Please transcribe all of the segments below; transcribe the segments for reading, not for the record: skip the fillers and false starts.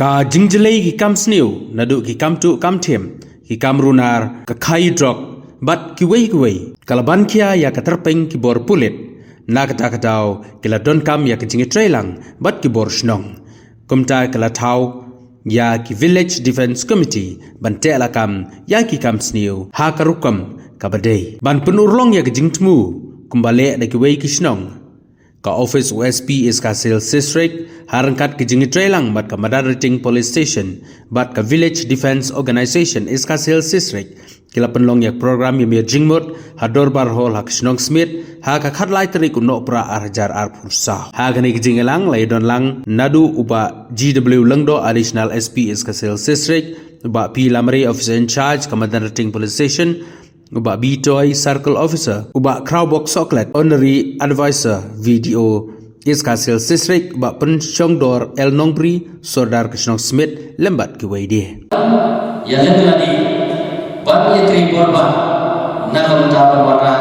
ka jingjelei ki kam sniu nadu ki kam tu kam them ki kam runar ka khai drok bat ki wei kalaban kia ya ka terpeng ki bor pulit na kata katau kila don kam ya ka jingi trailang bat ki bor shnong kumta kala thau ya ki village defense committee ban te la kam ya ki kam sniu ha karukam ka badai ban penurlong ya ka jingtmu kumbale da ki wei ki shnong ka office OSP is ka sales district harangkat ke jingi trailang bat ka Madarating police station bat ka village defense organization is ka sales district kila penlong yak program yang mir jingmut hador bar hol hak snong smith ha ka khatlai tari ku no pra arjar ar pursa ha gani ke jingelang lai don lang nadu uba GW Lengdo additional SP is ka sales district uba P Lamri officer in charge ka Madarating police station uba Bitoy Circle Officer, uba Crowbox Soklet, Honorary Advisor, VDO, Iska Sales District, uba Pensyongdor El Nongpri, Sordar Kishnong Smith, lembat ke Waidi. Ya lagi, ban ya tri korban, nama mutaba warna,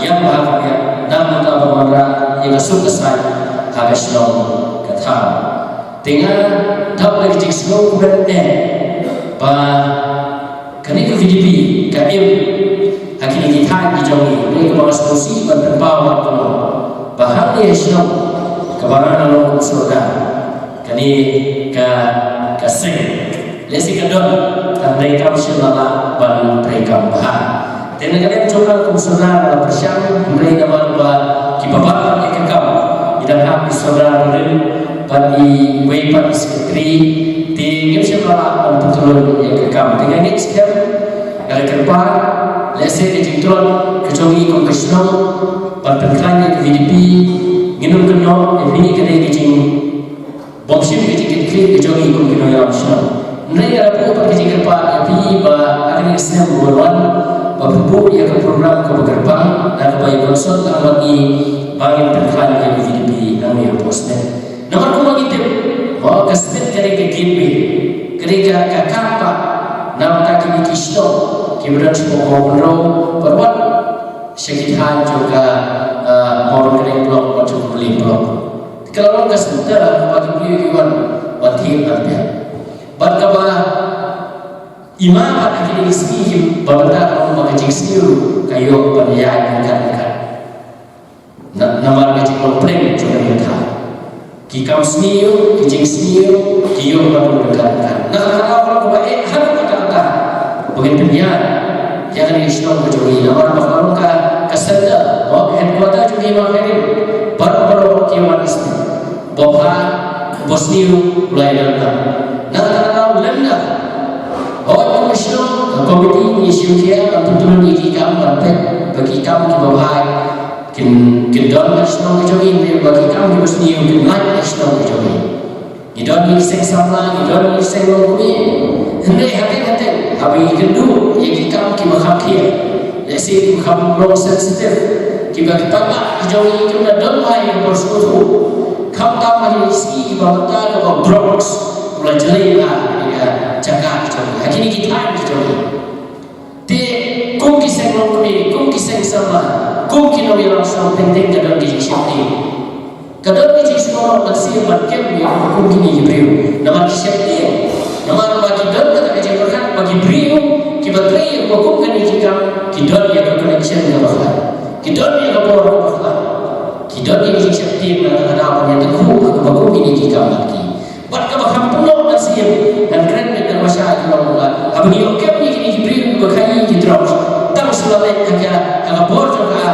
yang bahagia, nama mutaba warna, yang masuk ke saya, habis nong kata. Tengah tak lagi jikslong berada, bah, kini ke VDP, kami Akhirnya kita dijauhi oleh kepala solusi dan berbawa penuh bahan dia senang kebaran dalam surga kini ke seng lesi kedon dan mereka bersyukurlah dan mereka bahan dan kalian coba kumsurna dalam persyang mereka bawa kibabat yang kekam tidak habis saudara dan bagi wepan sekretari tinggal syukurlah dan betul yang kekam dengan ini sekian dari kerpan lese ke jingtron kecogi kongkesno perpekranya ke VDP nginum keno ini kena ke jing bomsim ke jing klik kecogi kongkeno yang sno nai rapu per ke jing pa api ba akan isna bolwan ba bubu ya ke program ke begerbang dan bayi konsol bagi bangin perpekranya ke VDP kami yang postnya nomor kuma gitu oh kasmet kare ke gimbe kare ka kakapa nam ta ke kisno kemudian semua orang perbuat sekitar juga orang kering blok macam beli blok. Kalau orang kesudah bagi beli kiwan batin ada. Berkata imam pada kini sihim berbeda orang bagi siu kayu penyayan kan. Nama kecil komplain juga kita. Kikam siu, kicing siu, kiyo berdekat. Nah kalau orang baik harus kata-kata begitu dia jangan islam berjuri orang orang kesada bawa headquarter juga makanya baru kiamat islam bawa Bosnia mulai datang nah lenda orang islam komite isu dia betul ini kamu bagi kamu di bawah kendor islam berjuri bagi kamu di Bosnia lain islam berjuri idon ini sama idon ini lagi hendak hati tapi kedua yang kita makan kia lesi makan long sensitif kita tak jauh kita don't like bersekutu kau tak mahu isi kita tak kau Bronx mulai jelek lah jaga jauh akhirnya kita jauh te kau kisah long kuni kau kisah sama kau kini langsung penting kadang di sini kadang di sini orang masih berkem yang kau kini beriu nama kisah dia nama bagi dan kata kejemuran bagi beriu kita teri hukum kan jika kita yang connection dengan Allah kita yang berbuat Allah kita yang disakti dengan apa yang terkuat hukum ini jika lagi buat kebakam penuh nasib dan keren dan masyarakat Allah abdi hukum ini beriu berkali terus tak selalu agak bor juga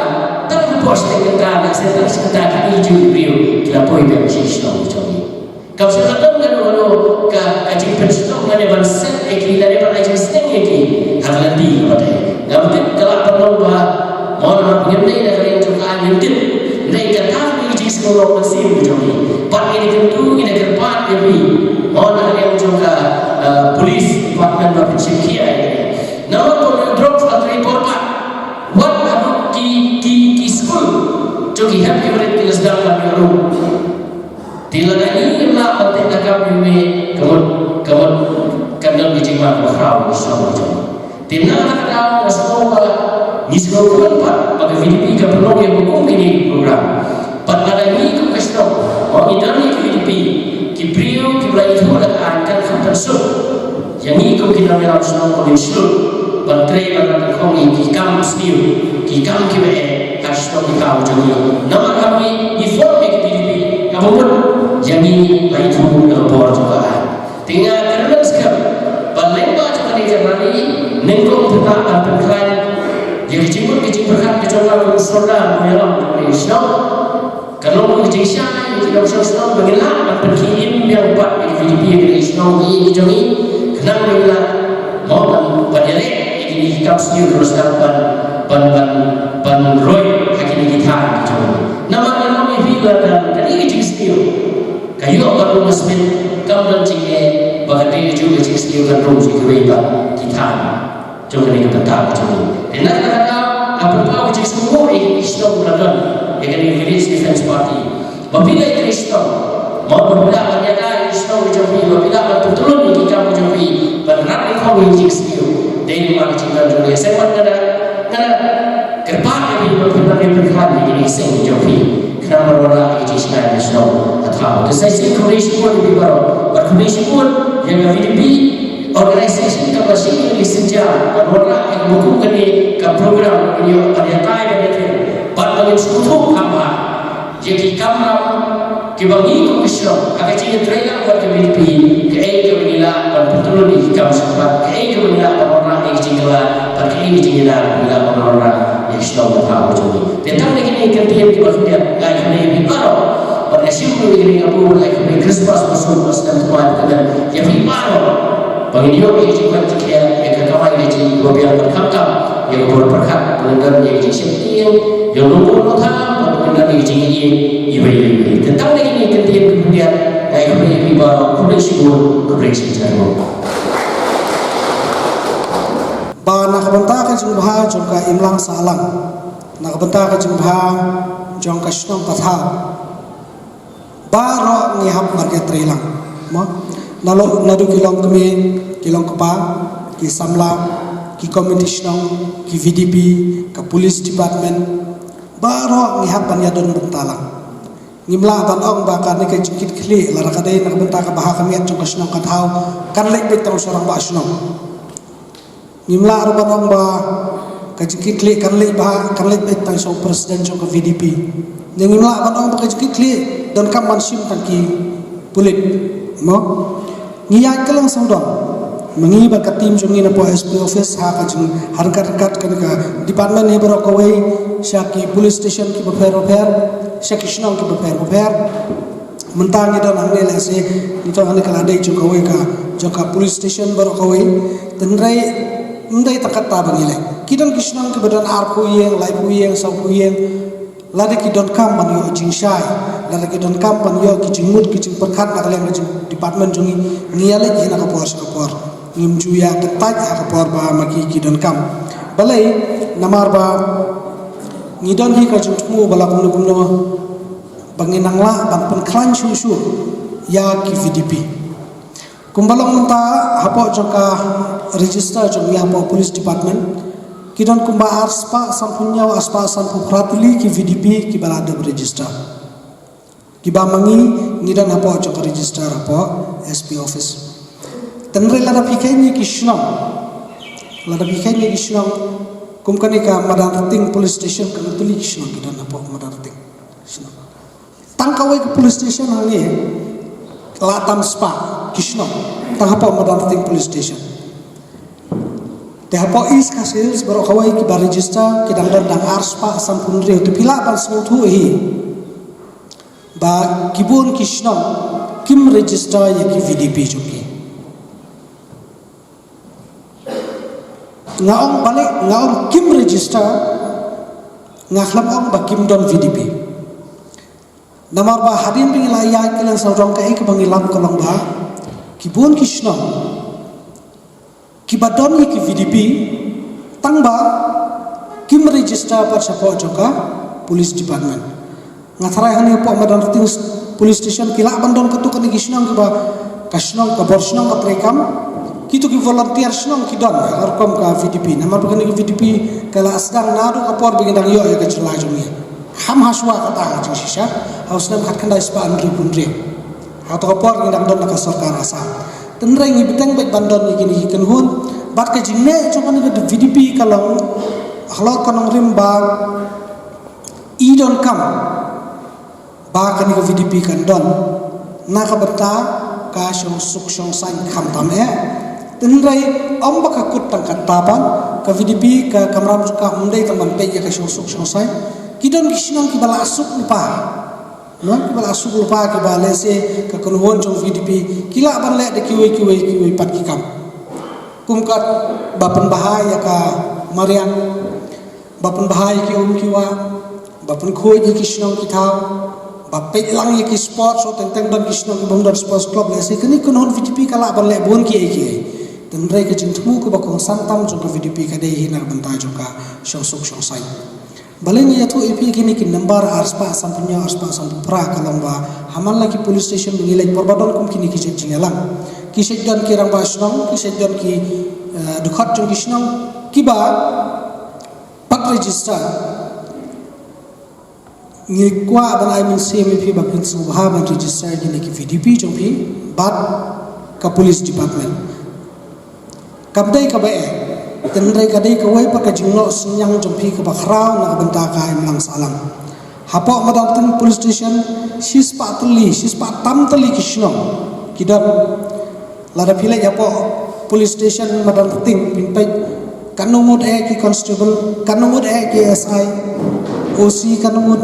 tak bos dengan saya tak sekedar ini beriu kita boleh bersihkan jadi kau sedang mengenal kajing pensiun mengenai set eki dari pada jenisnya eki hal nanti pada namun kalau perlu mohon mengenai dari juga nanti naik kata ini jenis orang masih menjadi part ini tentu ini kerpat ini mohon ada yang juga polis department berpensiun namun kalau drop atau report what kamu ki school jogi happy berarti sedang kami lalu tidak ini lah penting kami kemudian kadang dijemah berhaul sama jom. Timna kadang sekolah ni sekolah pun pada VDP ke penuh yang hukum ini program. Pada ini ke kestok, orang ini VDP, kibrio kibrai itu ada angkat kasut yang ikut kita dalam senang kominsul Bantrai barat kongi kikam stiu kikam kibe kasut kikam jadi nama kami informe KPDP apapun jadi laitu rapor juga tinggal kerana sekarang balemba juga di Jerman nengkong tetap berkait jadi cimut kecil berkat kecoba saudara dalam Malaysia kalau kecil saya tidak usah mengelak berkirim yang buat KPDP Malaysia ini jadi kenapa mengelak mau berjalan ini hikam sendiri terus dapat ban roy hakini kita gitu. Nama bila dan ini cik sendiri. Kayu baru masmin kamu dan cik bagai juga cik sendiri kan rumah cik kita coba ni kita tahu gitu. Enak kata apa tahu cik semua ini Islam beragam. Yang ini Village Defense Party. Apabila itu Islam mau berbeda menyata Islam menjadi apabila betul kita menjadi benar kau cik sendiri. Dari mana cinta dunia saya mana kerbat yang berpindah berkali ini saya menjadi kenapa orang ini sekarang Islam atau saya sih Malaysia pun lebih baru Malaysia pun yang VDP organisasi kapasitas ini sejak orang yang bukan ini ke program ini pada tahun ini pada sekutu apa jadi kamera kebagi Islam agak cinta terang buat VDP ke menila betul di kamu sempat ke menila orang yang jingla pakai ini jingla menila orang yang Islam tahu jadi tentang begini kentian di bagian lagi ini baru pada siapa begini aku lagi ini Christmas masuk dan tuan dan yang baru bagi dia yang jingla jika yang kawai yang jingla biar berkata yang berkat pelanggan yang jingla yang lumpur nota pelanggan yang jingla ini tentang begini kentian kemudian lagi ini baru Koreksi jago. Ba nakabanta ka jumha jongka imlang salang. Nakabanta ka jumha jongka shnong katha. Ba ro ni hap market trailang. Mo nalo nadu kilong kami kilong kapa ki samla ki community shnong ki VDP ka police department ba ro ni hap panyadon bentalang. Ngimla ban ong ba kan ke cikit kli lara kadai nak benta ka baha kami at kasnong kathau kan lek bet tang sorang ba asnong ngimla ar ban ong ba ka cikit kli kan lek baha kan lek bet tang so presiden jong ka VDP ngimla ban ong ba ka cikit kli dan kam man sim tan ki pulit mo ngiya kelang saudon mengi ba ka tim jong ina po SP office ha ka jong harkat kan ka department he baro ko wei syaki police station ki ba fer Syakishnong ke beper mentang itu nangne lese itu ane kalau ada juga kau joka police station baru kau tenrai mendai takat tabang ile kidon kishnong ke badan arku yang laipu yang sauku yang lada kidon kam pan yo jingshai lada kidon kam pan yo kijingmut kijing perkat nak lem department jungi niale jina kapor ngimjuya ketaj kapor ba maki kidon kam balai namar ba ngidon hi ka jumtu bala kumno banginangla ban penklan susu ya ki VDP kumbalong ta hapo joka register jong ya hapo police department kidon kumba arspa sampunya aspa sampu pratuli ki VDP ki balada register ki bamangi ngidon hapo joka register hapo SP office tenre lada pikainya ki shnong kumkani ka Madarting police station ka tuli kisno kita napo Madarting kisno tangkawai ke police station hangi latam spa kisno tanghapo Madarting police station tehapo is kasils baru kawai ki bar register ki dang arspa sampun re tu pila ban sautu hi ba kibun kisno kim register ya ki VDP joki ngaong balik ngaong kim register ngaklam ong ba kim don VDP namar ba hadin bing laya kelang saudong ka ek bangilam kolong ba kibun kishno kibadon ki VDP tang ba kim register par sapo joka police department ngathrai hani po Madarting police station kila bandon ketuk ni kishno ki ba kasnong ka borsnong ka trekam kitu ki volunteer snong ki don arkom ka VDP namar bukan ki VDP kala asdang nadu kapor bigindang yo ya kecela jumi ham haswa kata jing sisa haus nam khat khandai spa andri pundri ha to kapor bigindang don ka sarkar asa tenreng ni beteng baik bandon ni kini kan hun bat ka jingne chokan ni VDP kalong halot kanong rimba I don kam ba kan ni VDP kan don na ka bata ka syong suk syong sai kham tam tenrai om baka kut tang katapan ka VDP ka kamram ka mundai taman pe ka syong suk syong sai kidon kisnong ki bala asuk lupa no ki bala asuk lupa ki bala se ka kunhon jong VDP kila ban le de kiwi pat ki kam kumkat bapen bahaya ka marian bapen bahaya ki kiwa bapen khoi ki kisnong ki thau bape lang ki sport so teng ban kisnong ki bongdon sports club le se kini kunhon VDP kala ban le bon ki dan mereka jentmu ke bakong santam jongka VDP kadai hinak bentai jongka syosok syosai. Balenya tu IP kini kin nambar arspa sampenya arspa sampra kalomba hamal lagi police station mengilai perbadon kum kini kisah jingalang. Kisah dan kirang basnong kisah dan ki dukat jong kisnong kiba pat register ngikwa ban ai min CMP bakin subha ban register kini ki VDP jongpi bat ka police department. Kabdai kabae tenrai kadai kawai pakai jinglo senyang jompi ke bakrau nak benta ka imlang salang hapok madang police station sispa tam teli kisno kidap lada pile yapo police station madang ting pinpai kanumud ki constable kanumud ki SI OC kanumud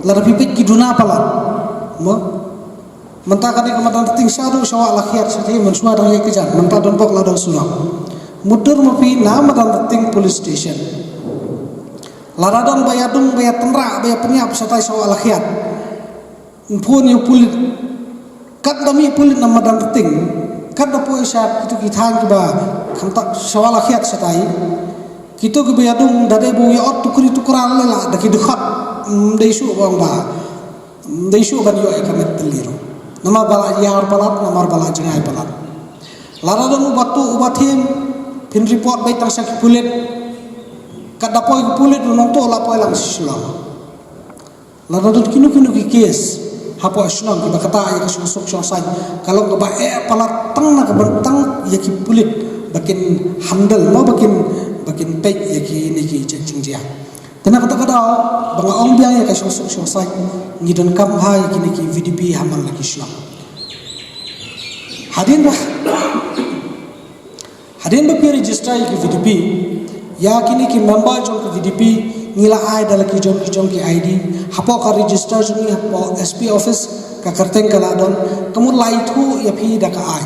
lada pipit kiduna pala mo mentah kani kemadang ting syadu syawa lakhir sati mensua dang kejan mentah don bok ladang surang mudur mapi nama dan ting police station laradon bayadung bayat tenra bayat penyap satai syawa lakhir pun yu pulit kat dami pulit nama dan ting kat dapo isap itu kitang kiba kantak syawa lakhir satai kitu ke bayadung dadai bu ya ot tukuri tukuran lela daki dekat deisu bang ba deisu ban yo ekamet teliru nama bala yar palat nama bala jengai palat laradon ubatin pin report baik tang sakit pulit kat dapoi pulit nong to lapoi lang silang laradon kinu ki kes hapo asnong ki bakata ya kesuk syosai kalau ke palat tang nak bentang ya ki pulit bakin handle mau bakin pek ya ki ni ki cing dia tena kata banga ong biang ya kesuk syosai ngidon kam hai kini ki VDP hamal lagi Islam hadin bapi register ki VDP ya kini ki member jong ki VDP ngila ai dalaki jong ki ID hapo ka register jong ni hapo SP office ka karteng kaladon kamu laitu ya phi daka ai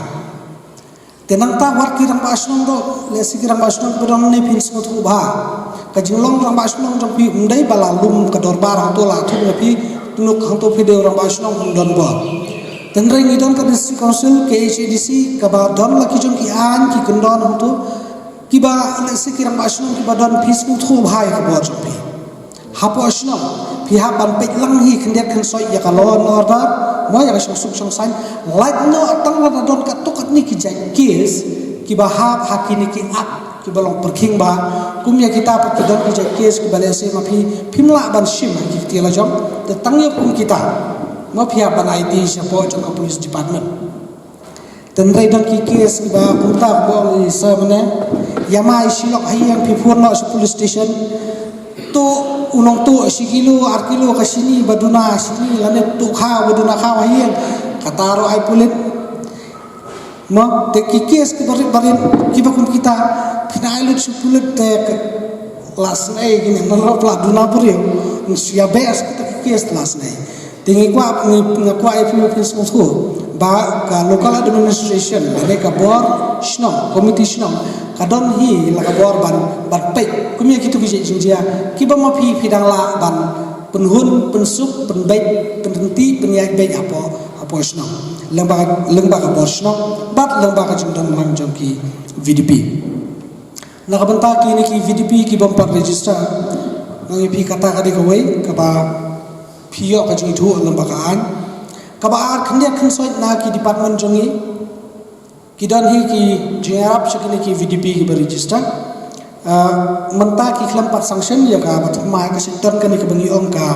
tenang ta war ki rang pasnong do lesi ki rang pasnong bedon ne phin smot hu ba ka jinglong rang pasnong jong pi undai balalum ka dorbar to la thu ya phi tunuk hang to video orang basnong don ba tenreng idon ka district council KHDC ka ba don laki jong ki an ki kendon hang to ki ba le sikirang basnong ki ba don peaceful thu bhai ka bo jong pi hapo asnong pi ha ban pek lang hi kendet kan soi ya ka law and order mo ya ka suk sai like no atang la don ka tokat ni ki jai case ki ba ha kini ki ak ki balong perking ba kumya kita pat don ki case ki balese ma phi phimla ban shim ki tila jom te tangye kum kita ma phia ban ID support jong police department tenrai don ki case ki ba kumta bo sa mane yamai silok hayang phi phurno police station to unong to sikilo arkilo ka sini baduna sini lane tu kha baduna kha hayang kataro ai pulit mo te ki case ki barin ki ba kum kita pinailut supulit te last night gini nalo pla duna purio sia bes kita kikis last night tingi kwa if you feel so ba ka local administration ane ka bor snom committee snom kadon hi la ka bor ban pe kumya kitu ki jinjia ki ba ma phi dang la ban penhun pensuk penbaik penhenti penyai baik apa snom lengba ka bor snom bat lengba ka jindon mang jongki VDP nakabenta kini ki VDP ki bumper register nang ipi kata kadi kawai kaba pio ka jingi thu lembagaan kaba ar khande khansoi na ki department jongi kidan hi ki jingarap shakini ki VDP ki register menta ki khlam pat sanction ya ka bat ma ka sektor kani ka bangi om ka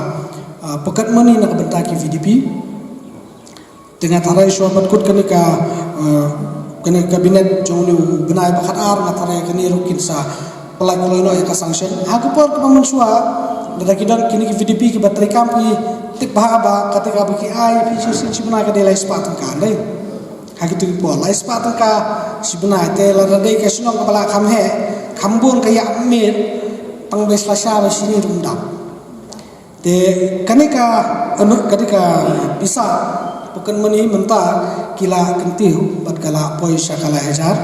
pakat mani nakabenta ki VDP dengan tarai syabat kut kani ka kene kabinet jong ni benai bakat ar ngatare kene rukin sa pelai koloi ya ka sanction aku por ka mansua dada kidan kini ki VDP ki bateri kampi tik bahaba ketika bagi ai pi si benai ka delai sepatun ka dai hagi tu po lai sepatun ka si benai te la dai ka sunong kepala kam he kambun ka ya mir pang beslasa ba sini rumdam te ketika bisa bukan meni mentah kila kentiu bat kala poisa kala hajar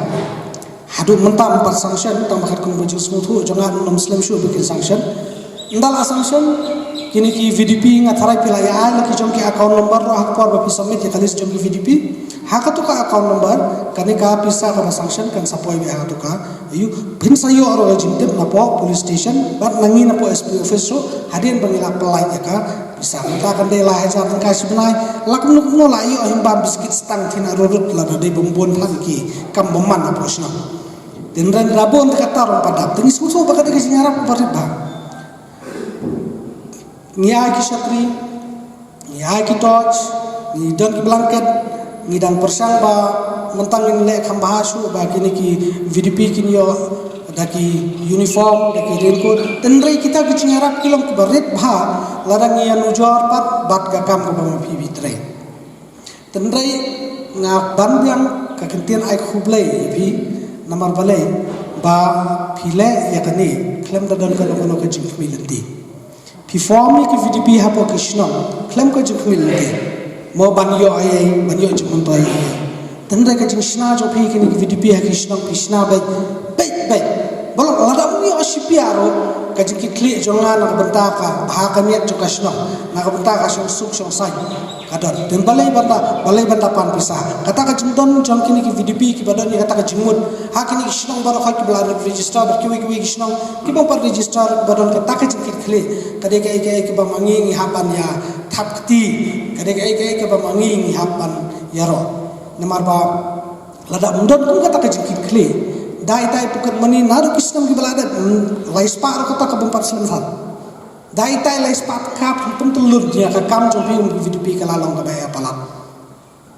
hadu mentah 4 sanction tang bakat kong baju smutu jangan muslim syu bikin sanction ndala sanction kini ki VDP ngatharai pila ya ai laki jong ki account number ro hak por ba submit ya kalis jong ki VDP hak tu ka account number kenika bisa ka sanction kan sapoi bi hak tu ka ayu bin sayo ro jintip na po police station bat nangi na po SP office ro hadin bangila pelai ya ka bisa kita akan dela hajar tengkai sebenai lakum no la iyo himbam biskit stang tina rurut la dai bombon lagi kam boman apa sno den ran rabon kata ron padap tengis musuh bakat ke singarap pariba nia ki satri nia ki torch ni dan ki blanket ni dan persang ba mentang ni le kam bahasu ba kini ki VDP kini yo daki uniform daki raincoat tenrai kita ki singarap kilom ki baret bha larang ia nujor bat gakam ko bang phi tre tenrai nga banbiang ka kentian ai khublai phi namar balai ba phile yakani klem da don ko ka jingmi lenti phi form ki VDP hapo krishna klem ko jingmi lenti mo banyo ai banyo jingmon to ai tenrai ka jingshna jo phi ki VDP ha krishna bai balok lada umi oshipiaro kajiki kli jonga nak bentaka bahakaniat jo kasno nak bentaka suk sai kadon den balai banda pan pisah kata ka jindon jong kini ki VDP ki badon ni kata ka jimut hakini kisnong baro khaki blar register berkiwi kisnong ki bang par register badon kata ka jiki kli kade ka ki bang mangi ni hapan ya thapti kade ka bang mangi ni hapan yaro namar ba lada undon ku kata ka jiki kli dai pukat mani naru kisnam ki balada laispa kota ka bumpat selensan dai laispa kap pun telur dia ka kam jobi VDP ka lalong ka baya palat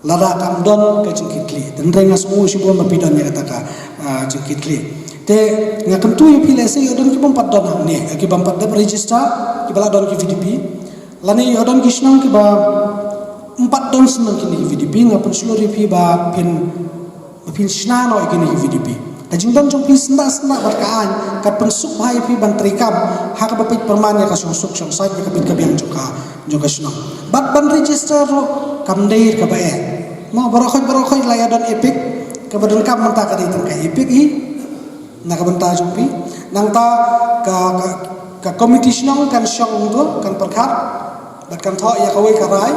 lada kam don ka jingkitli dan renga semua si bom bapidon ya kata ka jingkitli te nga kentu yu pile se yodon ki bumpat don ne ki bumpat de register ki baladon ki VDP lani yodon kisnam ki ba 4 don senang kini VDP ngapun seluruh pi ba pin sna no kini VDP kajingdan jong pi senda berkaan kat pensuk bahai pi bantrikam hak bapit permanya ka suk sai ka pit kabiang joka sno bat ban register kamdeir ka bae ma barokhoi layadon epic ka badon kam menta ka ditang ka epic hi na ka benta jong pi nang ta ka committee sno kan syong do kan perkhat bat kan tho ya kawai ka rai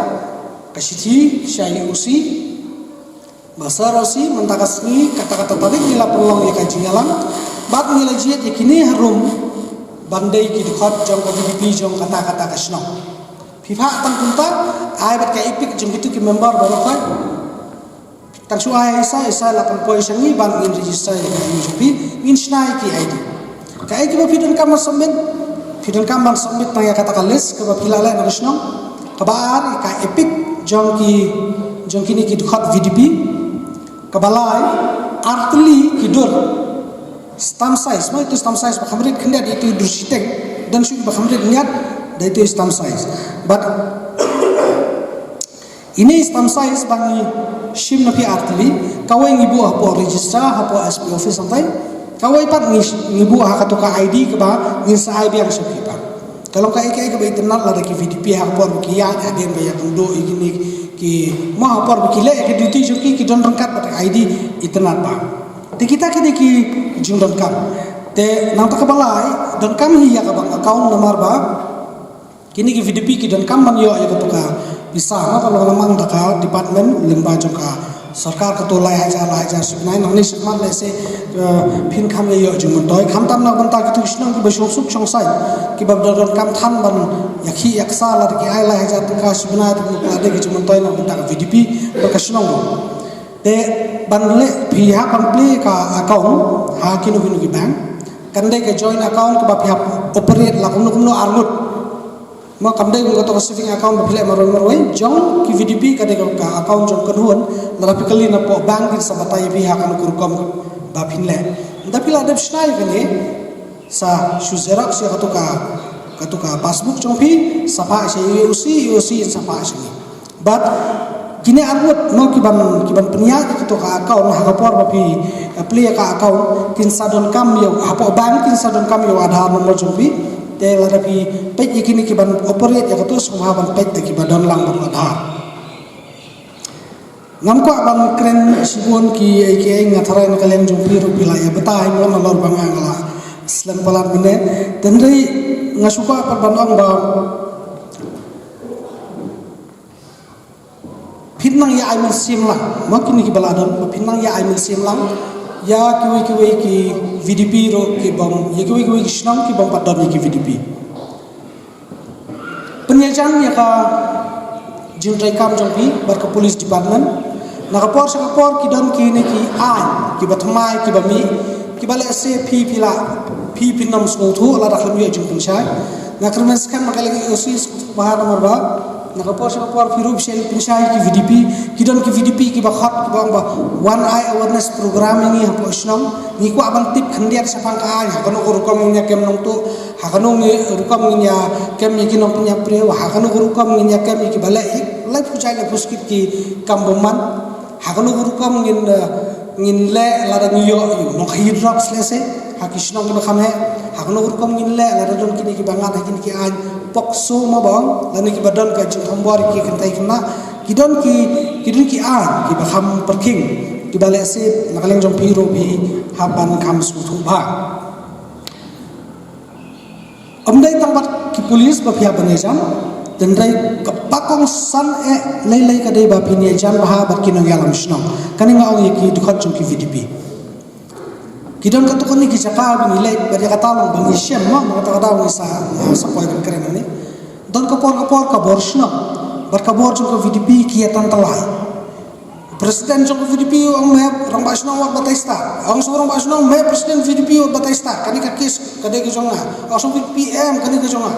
ka sithi syai usi Basar osi mentakasni kata-kata tadi nila perlong ya kaji ngalang bat nila jiat yakini harum bandai ki dekat jong ka VDP jong kata-kata kasno pihak tang kunta ai bat ka ipik jong itu ki member baru kai tang su ai isa lapan poi sangi ban in register ya ka UJP in snai ki ID ka ai ki ba pidon kamar submit tang ya kata kalis ka ba pilala na kasno ka ba ka ipik jong kini ki dekat VDP kabalai artli kidur stamp size mau itu stamp size bakhamrit khendat itu dursitek dan syu bakhamrit niat dan itu stamp size but ini stamp size bangi shim napi artli kawai ngibu hapo register hapo SP office sampai kawai pat ngibu hakatuka ID ke ba ngisa ID yang sekipa kalau kai ke internet la ki VDP hapo kiya adem ba yakundo igini ki ma par bikile ke duty joki ki don rangkat bat ID internet ba te kita ke ki jing don kam te nang ta balai don kam hi ya ka bang account nomor ba kini ki VDP ki don kam man yo ya ka bisa na kalau lamang da ka department lemba joka sarkar ka to lai hajar subnai nang ni sukman le se phin kham ye yo jing doi kham tam na banta ki tusnang ki basuk suk chongsai ki bab don kam than ban yakhi yaksa la ki ai lai hajar ka subnai tu ka de ki jing doi na banta VDP ka kasnong te banle pihak pample ka account ha kinu ki bank kande ke join account ka ba pihak operate la kumno argut ma kamdai ko to saving account bile maroi jong ki VDP kade ko ka account jong kanhuan la kali na po bank din sa batay bi hakan kurkom ba pinle ndapila adab shnai kane sa shuzerak sia katuka passbook jong pi sapa sia UC sapa sia but kini arwat no kiban peniak itu ka account ha kapor bapi play ka account kin sadon kam yo apo bank kin sadon kam yo Aadhaar nomor jumpi te la rapi pej kini kiban operate ya katus mahaban pej te kiban lang ban Aadhaar ngam ko ban kren sibon ki ai ngatharai na kalen jumpi ru pila ya betai mo na lor bang angala islam palat bine tendai ngasuka par ban ba pinang ya ai sim lang makin ki baladon pinang ya ai sim lang ya kiwi ki VDP ro ki bom ya kiwi ki shnam ki bom padon ki VDP penyajan ya ka jintrai kam jongpi bar ka police department na ka por sa por ki don ki ne ki ai ki batmai ki bami ki bale se pila pinam smol thu la rakhlam ya jung pinchai na kermes kan makalagi osis bahar nomor ba nakapor sa kapor firub shell pinchai ki VDP ki bakhat ki bang ba one eye awareness program ini hapo islam ni ko abang tip khandiat sa pangka ha kanu rukom nya kem nong tu ha kanu rukom nya kem ni kinong punya pre ha kanu rukom nya kem ki bala lai pujai la puskit ki kamboman ha kanu rukom ngin le la da yo no khid drops lese ha kishnong ki bakham he ha kanu rukom ngin le la da don kini ki bangat ha kini ki an pokso ma bang lani ki badan ka jung thambor ki kantai kena kidon ki an ki bakham parking ki bale se nakaleng jong piro bi haban kam su thu ba amdai tambat ki police ba phia banejam tendrai kapakong san lei ka dei ba pinejan ba bat kinong yalam shnong kaninga ong ki dukhat jong ki VDP kidon ka tukon ni kijaka bi nilai ba dia kata long bangi shem ma kata sa poi kan keren ni don kapor ka borsna bar ka bor jong VDP ki atan talai presiden jong VDP ong me rong basna wa bataista ong so rong basna me presiden VDP wa bataista kani ka kis kade ki jonga ong so PM kani ka jonga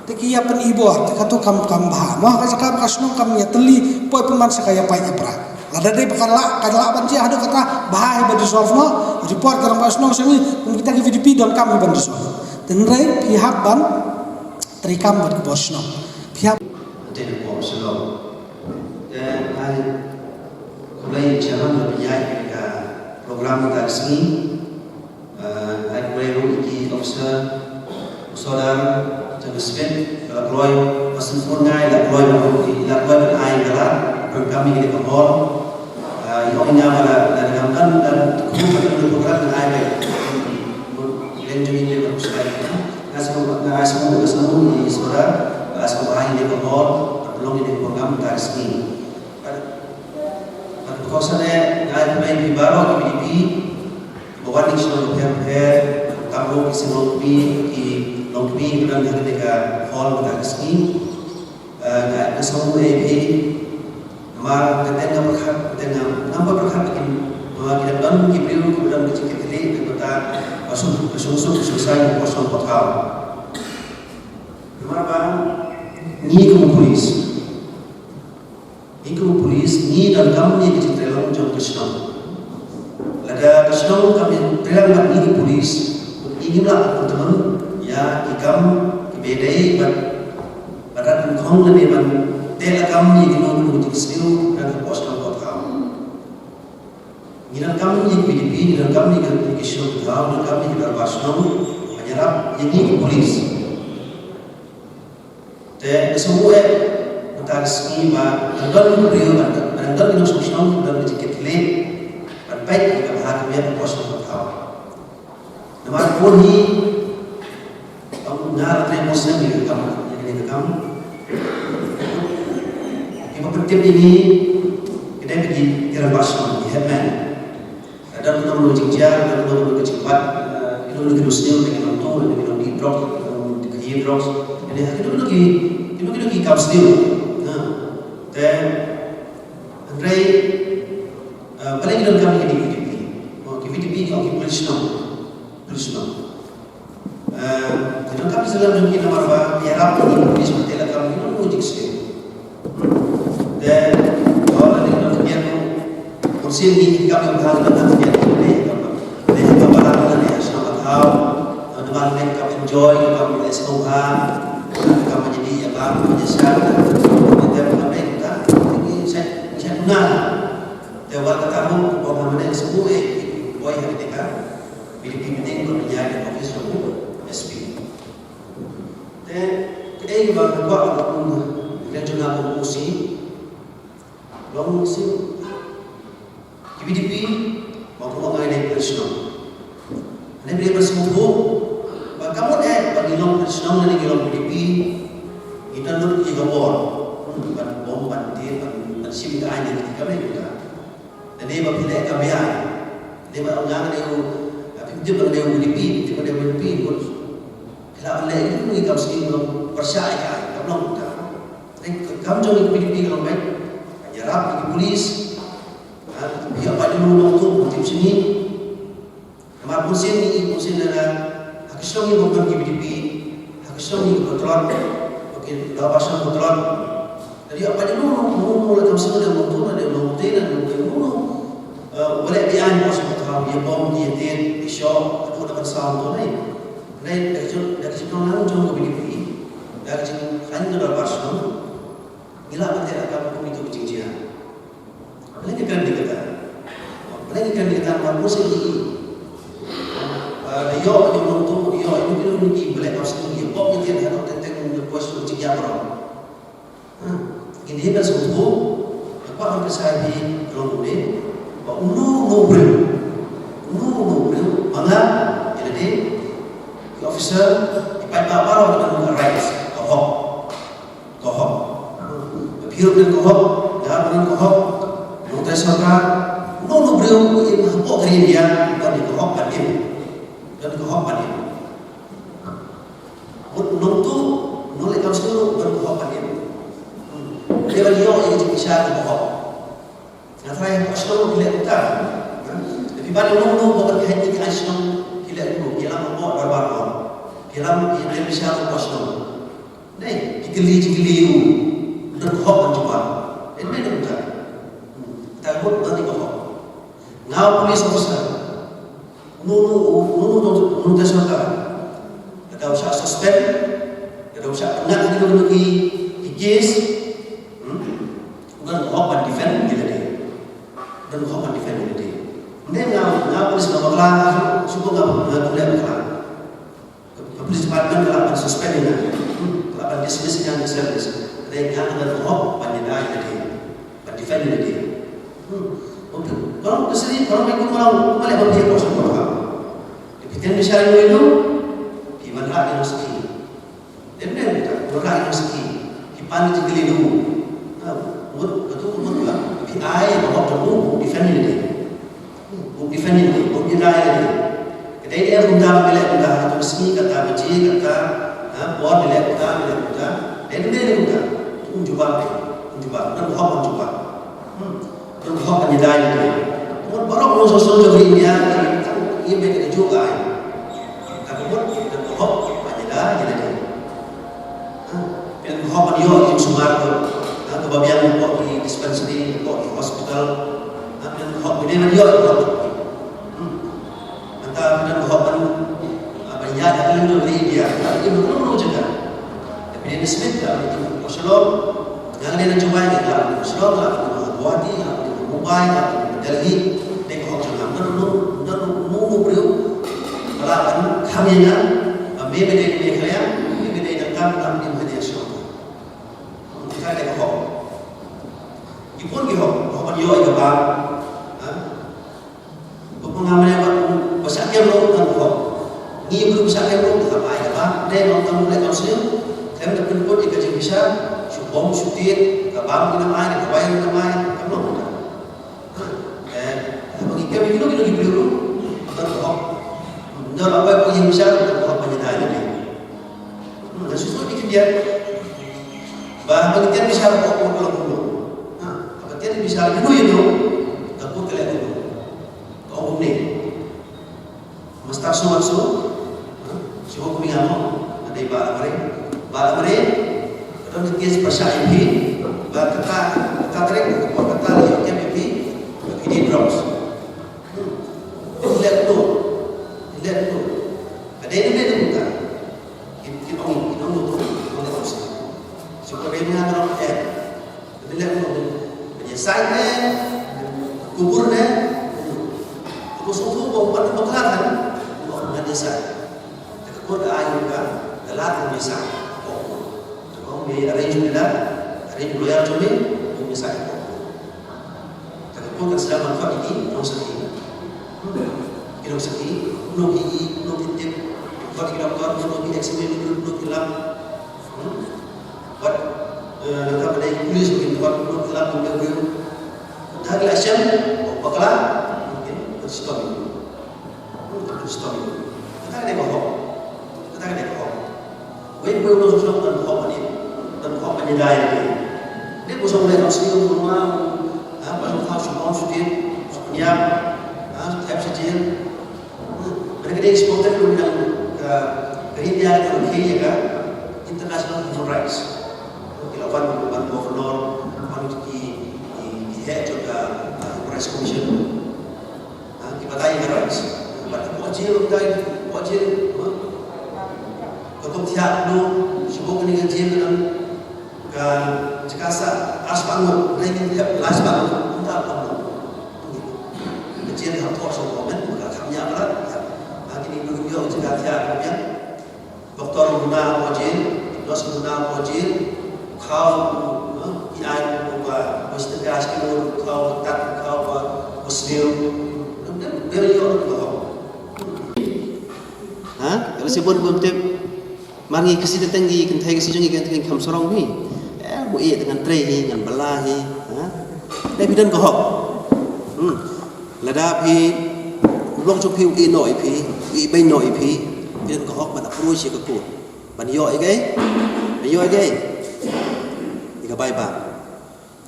te ki ya pen ibor te ka to kam ba ma ka saka ka sno kam ya teli poi peman sakaya pai pra ada dei bakala kadala banji ada kata bahai ba dissolve no report ka rong basna semi kita ki VDP don kam ban dissolve tenrai pihak ban terikam buat bosno pihak den ko selo dan ai kulai jalan lebih baik ka program kita sini ai kulai ki officer saudara teruskan keluar pasal phone ngai la keluar ai gala program ini dikembor yang nya bala dan gamkan dan program ai baik lenjini berusai asal di saudara asal bahaya di bawah belum di program taksi pada kawasannya ada main di bawah di BDP bawa di sana kamu isi lobby dan ketika hall taksi ada semua EP nama katanya berhak dengan nama berhak bikin kita dan kita kemudian kecil kita masuk selesai kosong total. Kenapa? Ni kamu polis, ni dan kamu ni kita terlalu jauh kesenang. Lada kesenang kami terlalu ni polis. Inilah teman ya ikam bedai pada kong ni ban terlalu kamu ni kita untuk kesenang dan kosong total. Ni dan kamu ni PDP, ni dan kamu ni kesenang total, dan kami kita kesenang menyerap ini polis. Te semua antara segi dan beliau dan minum sosial dan sedikit leh dan baik jika bahagia dia berkuasa bertahu. Nama pun ni benar dan muslim di kamu. Ibu penting ini kita pergi dirabaskan di Herman. Dan kita menuju jar dan kita menuju cepat. Kita menuju muslim dengan orang dan dengan di drop di drop. Jadi kita lagi kaps dia. Dan Andrei paling dalam kami di VDP kalau kita polis no. dan kami selalu mungkin nama harap ini seperti lah kami itu mujik sekali. Dan kalau ada yang terjadi kursi ini kami berhal dengan terjadi ini, dan kita barang dari asal tahu dengan mereka enjoy kami semoga kami jadi apa menyesal dan mereka ini saya benar. Tewal katamu bahwa mana semua boy ketika Pilipin menjadi officer SP. Dan kedai bagi buat regional komusi, long musim PDP maupun orang yang personal. Anda boleh bersembuh. Kamu bagi long personal dan long PDP kita nurut juga bor, bom bantir, sim kain yang kita mereka. Dan dia berpilih kabian, dia berangan dia berada di UDP, dia berada di UDP pun. Kalau anda itu mungkin kamu sendiri belum percaya, kamu belum tahu. Kamu jangan UDP kalau baik, penyerap, pergi polis, biar apa dia menonton tim sini. Kamar musim ni, musim adalah hak Islam ini bukan UDP, hak Islam ini kontrol, okey, dah pasal kontrol. Jadi apa dia menonton, kamu semua dia menonton, dia menonton, dia menonton. Boleh dia bos betul, dia bom, dia tin, dia shock, aku dapat sound tu ni. Lain dari situ orang jom ke BDP, dari situ hanya dalam pasal, gila betul akan itu kecil-kecilan. Apalagi kan dikata, mampus ini. Dia menonton, dia itu ni boleh pasal dia bom dia ada tentang bos kecil orang. Ini hebat semua. Apa yang saya di dalam ini? No bro, mana jadi officer ipai bapa orang dengan rights, kohok, biar dengan kohok, jangan dengan kohok, notai sarkar, no bro, ini apa kerja dia, dan kohok padim, nontu, nolak kamu semua berkohok padim, dia beliau ini bisa kohok. Saya Islam tidak utama. Tapi pada umum bukan hanya dengan Islam tidak dulu. Dalam membuat barbar, dalam yang bisa Islam. Nih, dikeli dan kau mencoba. Ini tidak utama. Takut nanti kau. Ngau polis officer. Nunu terserta. Ada usaha suspend, ada usaha pengat di case. Bukan kau defend dia. Dan kau defend dia. Mereka ngapa polis ngapa kelang, suku ngapa kelang. Polis department kelak suspend dia. Kelak dismiss yang service. Mereka ngapa kau pandai dia. Defend dia. Kalau kesini kalau mereka mau boleh berpihak kau semua kau. Dipikirkan misalnya itu di mana universiti. Dan mereka orang universiti di pandai jeli dulu. Betul lah. Ayah bawa terbuku defend dia, bukan dia. Kedai dia bunda bela atau meski kata beci kata buat bela bunda, dan dia bunda, mencoba, dan mencoba penyedai dia. Baru kalau sosok jadi dia, ini mereka juga. Tapi buat penyedai dia. Dan dia yang semar tu. Kebabian kok di dispensary, kok di hospital, dan kok di mana dia kok. Antara dan kok apa ya ada yang beli dia, tapi belum juga. Tapi dia disebut itu Rasulullah, jangan dia coba ini lah. Rasulullah buati, mobile, Delhi, dia kok jangan dan beri malah kami nya, beda kaya, beda datang dalam di Malaysia. Kita ada kok. Ipun kihok, kau dia itu bang, pengamalnya besarnya lo kan kok, ni belum besarnya lo tak apa bang, dia nonton mulai kau sini, saya mendapat pun jika jadi bisa, subom sutir, kabang kita main, kabayang kita main, kamu lo muda, bagi kami kita dulu, kan kok, dah apa yang bisa, kau penyedai ni, dan susu bikin dia, bahagian dia bisa kok kalau jadi bisa itu takut kalian itu kau ni mastak suatu siapa kami amo dari Bala Mare, dan kes pasal ini, kata tarik, kata lihat MP, ini drops. Lihat tu, ada ini bukan. Kita tu, supaya dia orang lihat tu, penyelesaiannya, kuburnya, khusus tu buat pemakaran, buat penyelesaian. Kubur ayam juga, dalam penyelesaian. Kalau dia arrange lawyer cumi, penyelesaian. Kalau kan sedang manfaat ini, orang sedih. Orang sedih, nuki tip, kalau kita buat, nuki eksperimen, nuki lab. Buat kita pada polis mungkin buat nuki lab, nuki dah election, bakalah mungkin stop itu. Kita kena bohong. When we were talking about the company died, they was only a single one, but how she wants to do, oxygen. Mereka dia exported ke India dan Kenya international human rights. Kalau one governor, one di head of the human rights commission, kita tanya rights. But wajib Ketum tiap lu sebut dengan dia dengan cakasa asbangu dengan dia asbangu entah apa dia harus tahu komen maka kami apa nanti ni beliau juga tiap punya doktor guna wajib nurse guna wajib kau iai buat mesti keras kilo kau tak kau muslim beliau kalau sebut betul Mangi kasi datang gi kan thai kasi jongi kan kam sorong ni bu dengan tray hi dengan belah hi dai bidan ko hok lada phi long chu phi i noi phi i bai noi phi bidan ko hok ban apru chi ko ko ban yo ai gai i ka bai ba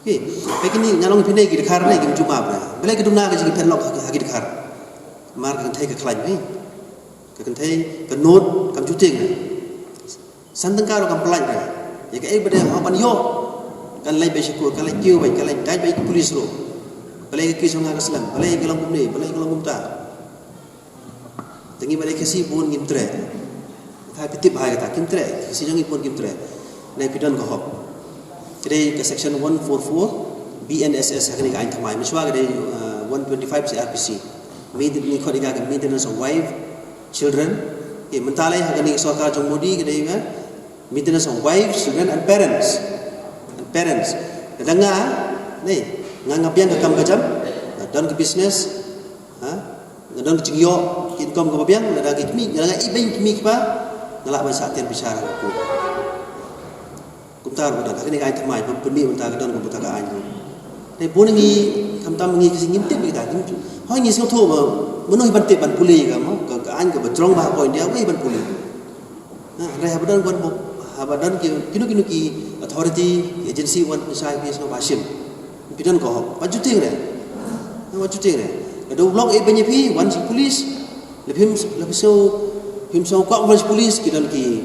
ki ai kini nyalong phi nei gi khar nei gi juma ba bele ki dumna ga ji pen lok ha gi khar mar kan thai ka khlain ni kan thai ka not kam chu ting Santang karo kan pelaj dah. Ya ke benda apa ni yo kan lai besyukur kan lai kiu baik kan lai dai baik polis ro. Balai ke kisah ngah keselam, balai ke langkum ni, balai ke langkum ta. Tengi balai kasi pun gimtre. Thai pitip hai kata gimtre, kasi jangi pun gimtre. Nai pidon ko hop. Jadi ke section 144 BNSS hakni ka ain thamai miswa ke 125 CRPC. Ni khodi ka maintenance of wife, children. Ke mentalai hakni sarkar jong modi ke dei maintenance of wives, children and parents. Kadang ni ngapian ke kam kajam, dan ke business, dan ke cingyo, income ke babiang, dan ke kami, dan ke ibang kami kita, ngalak masa tian bicara aku. Kumtar bukan, tak kini kain termai, pembi untuk dan kumputer kain. Tapi pun ni kam tam ni kasi ngimtip kita, hoi ni semua tu, menuhi bantik ban pulih kamu, ke kain ke berjong bah poin dia, wei ban pulih. Reh badan buat badan kinu ki authority agency wan sai bi so basim pidan ko waju ting re do blog e banyak pi wan si police lebih so ko wan police kidan ki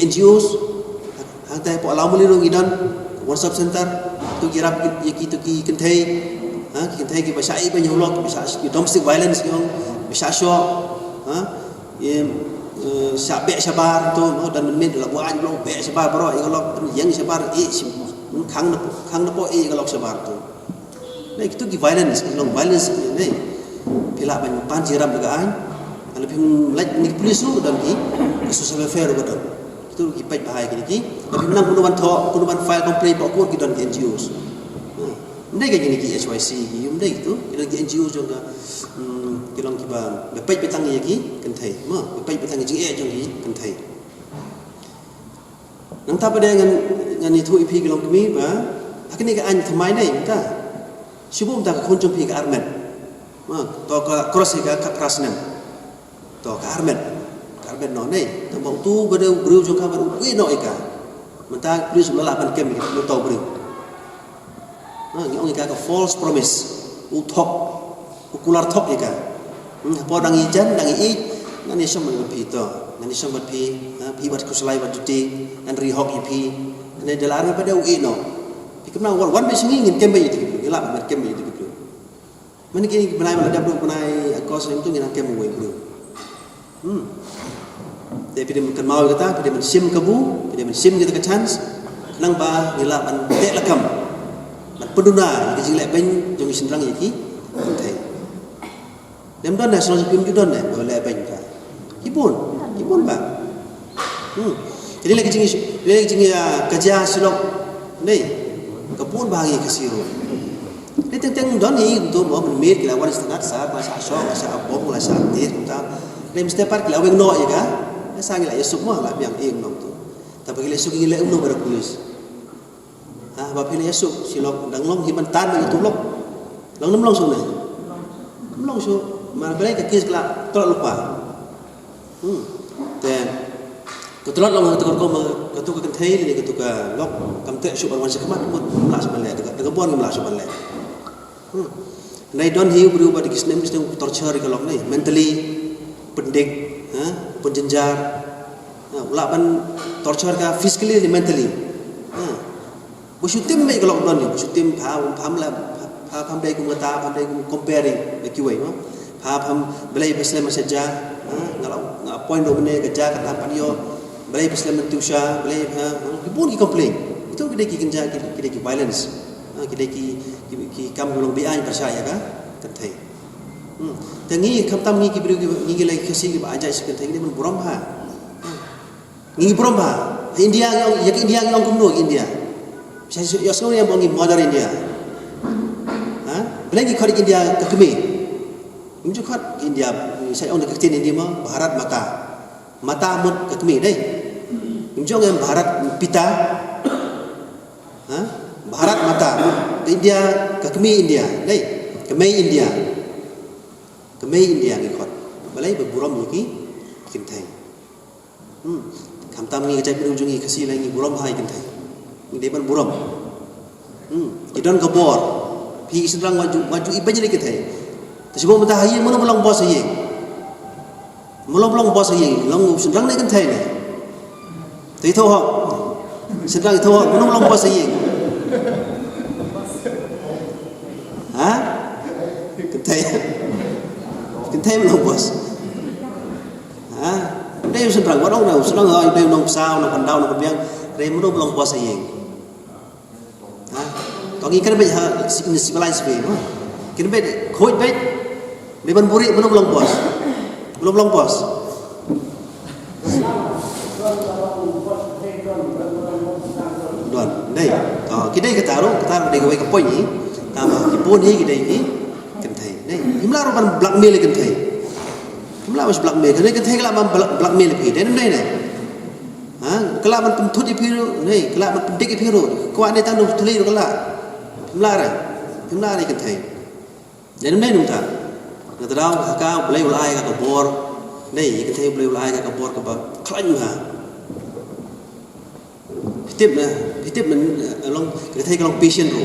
NGOs hang tai po alam mulirong idan one stop center tu kirap ki tu ki kentai ki basai banyak ulok bisa domestic violence yang bisa syo Sabek sabar tu dan men la buan long be sabar bro kalau yang sabar khang na po kalau sabar tu nah itu ki violence long violence ni pila ban pan jiram dega an lebih lek ni polis tu dan ki social welfare betul itu ki pai bahaya ki lebih menang kunuban file complaint pokok ki dan NGOs ndai ka ni ki HYC ki ndai tu ki NGO juga kilong kiba bepai petang yaki kentai bepai petang jing jong hi kentai nang ta pada ngan itu ipi kilong kami ba akini ka an thamai nai ta shubum ta khon chom pi ka armen to ka cross ka krasnem to ka armen no nai to bong tu bru jong ka bru wi no ika menta please la ban kem no to bru ngi ka false promise u thok ukular thok ika podang ijan dang i ngani som lebih to nanti sambat pi bat kuslai bat juti dan rihok ipi nanti dalam pada UI no pi kemana wan besi ngin kembe itu gitu gelap mat kembe itu gitu mana kini benai malah dablu benai kos itu ngin kembe gue gitu tapi dia makan mau kata dia mensim kebu dia mensim kita ke chance nang ba gelap an tek lakam man peduna ke jilek ben jong sendrang iki thai dem don dah selong pim judon dah boleh ben ka Ibon ba jadi lagi jingi kerja silok ni kebun bahagi kesiru ni tentang don ni untuk mau menmit kila wan setengah sa masa syok masa abong la sa tir ta ni mesti par kila weng no ya ka sa ngila yesuk mo la biang ing no tu tapi kila yesuk ngila umno pada polis ba pila yesuk silok dang long himan tan ni tu lok long nem long su ni long su ma belai ka kis kila tolak lupa dan ketulat long ketukar ketukar kentai ni ketukar lok kam tek syuk ban sekemat mut la sebalai dengan bon ngam la sebalai nai don hiu berubah di kisnem kisnem torture kalau ni mentally pendik penjenjar la ban torture ka physically ni mentally busutim mai kalau don ni busutim pham la pham dai kum ta pham dai kum comparing kiwai no pham belai besle masaja ngalau point do bene kerja kata panio belai Islam mentusha belai pun ki complain itu kita ki kerja kita ki violence kita ki kam long bi ai percaya ka kathai tangi kam tam ni ki bru ni lai khasi ki ba aja is kathai ni mun buram ha ni buram ha India yang kumno India saya yo yang bongi mother India belai ki khari India ka kemi Mungkin kat India, saya orang dekat India mah Bharat mata mut kekmi deh. Mungkin yang Bharat pita, Bharat mata India kekmi India deh, kemei India ni kot. Balai berburam lagi kintai. Kamtam ni kecai berujungi kasih lagi buram hai kintai. Ini ban buram. Idon kabor, pi sedang maju ibaje lagi kintai. Sebab mentah hayi mana belum bos hayi, belum bos hayi, long sedang ni kan thay ni, tapi tahu hak, sedang tahu hak mana belum bos hayi, kan thay belum bos, dia sedang orang sedang dia nong sao nong pandau nong biang, dia mana belum bos hayi, Tong ikan baik civilized way, kira baik koi baik. Depan buri belum bos. Don, đây. Kita ketaruh dia gawe ke poin ni. Tambah kipun ni kita ini kentai. Đây, imla roban blackmail kentai. Imla mas blackmail. Kenai kentai kelak man blackmail pi. Đây ni. Kelak man pentut ipiru. Ni, kelak man pendik ipiru. Kuat ni tanu tuli kelak. Imla ni kentai. Jadi ni nungta. Ngadau ka boleh ulai ka bor nei kita thay boleh ulai ka bor ka ba klan ha hitip men long kita thay ka long patient ro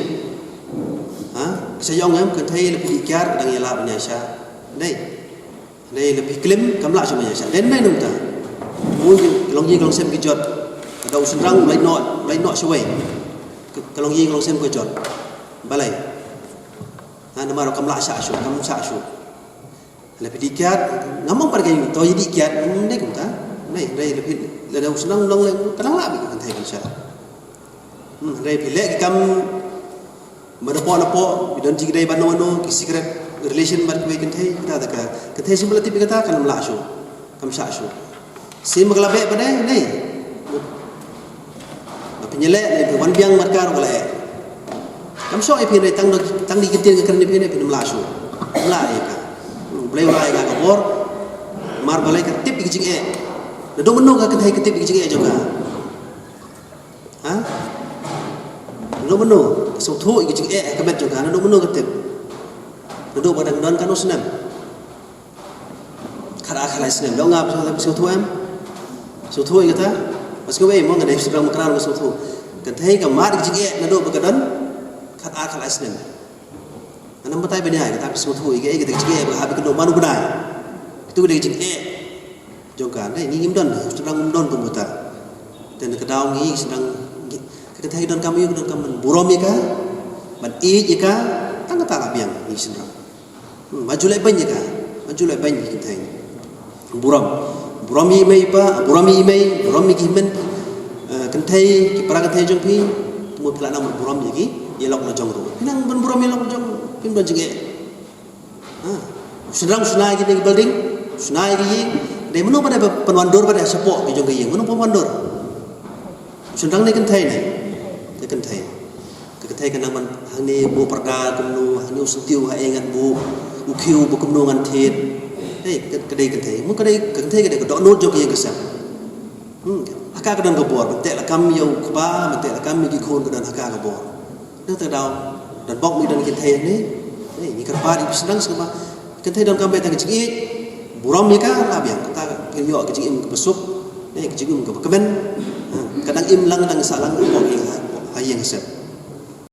sayong em kita thay lebih ikyar dang yala penyasa nei lebih klaim kamla cuma nyasa den nei nungta mu long yi long sem ki jot kadau sendrang lai no shwai kalong yi long sem ko jot balai nama ro kamla sa shu kam sa shu lebih dikiat, ngamong pergi itu jadi dikiat, ni kita, ni, lebih dah senang long kadang lah bikin thai kan saya, pilih kam, menepo, bidon jig day bano, secret relation berkuai kan thai simple tipe kata kan melasu, kam sasu, sim maglabe pada ni, penyelek, wan biang markar galai, kam so ipin tang di ketir kerana ipin melasu, melai kan. Boleh ulai ka kabor mar balai ka tip ikjing do meno ka thai ka tip ikjing juga do meno so thu ikjing ka bet juga do meno ka tip do badang don kan usnam khara isnam do ngap so thu em so thu kata pas ko we mo ngade sedang makran so thu ka thai ka mar ikjing do ba ka don khara isnam Anam batai benda, tapi semua tu, kita cakap, habis kena manu benda, itu dia cakap, jongkan ni ngim don sedang don komputer dan kedau ngi sedang kita hai don kami burom ya ka ban i ka tang ta la biang ni sedang maju lai ban ya ka maju lai ban kita hai burom i mai pa burom i mai burom mi kimen kan thai ki para kan thai jong pi mu pla nam burom ya ki ye lok na jong ro nang ban burom ye lok jong pin don jige sedang sunai ki building sunai ki để mà nó bắt đầu penwandor pada support cái jong cái nó penwandor sedang ni kan thai ni kan thai kan naman hang ni bu perda kumnu hang ni sentiu ha engan bu ukiu bu kumnu ngan thit cái đây kan thai mu cái thai cái do nốt jong cái sa aka ka dan ka bor te la kam yo kba te la kam mi ki khon ka dan aka ka bor nó từ đầu dan bok mi dan kan thai ni kan pa di sedang sama kan thai dan kam be ta ki buram ni ka la biang ta ke yo ke jing im ke besuk ni ke jing im ke kemen kadang im lang kadang salang ko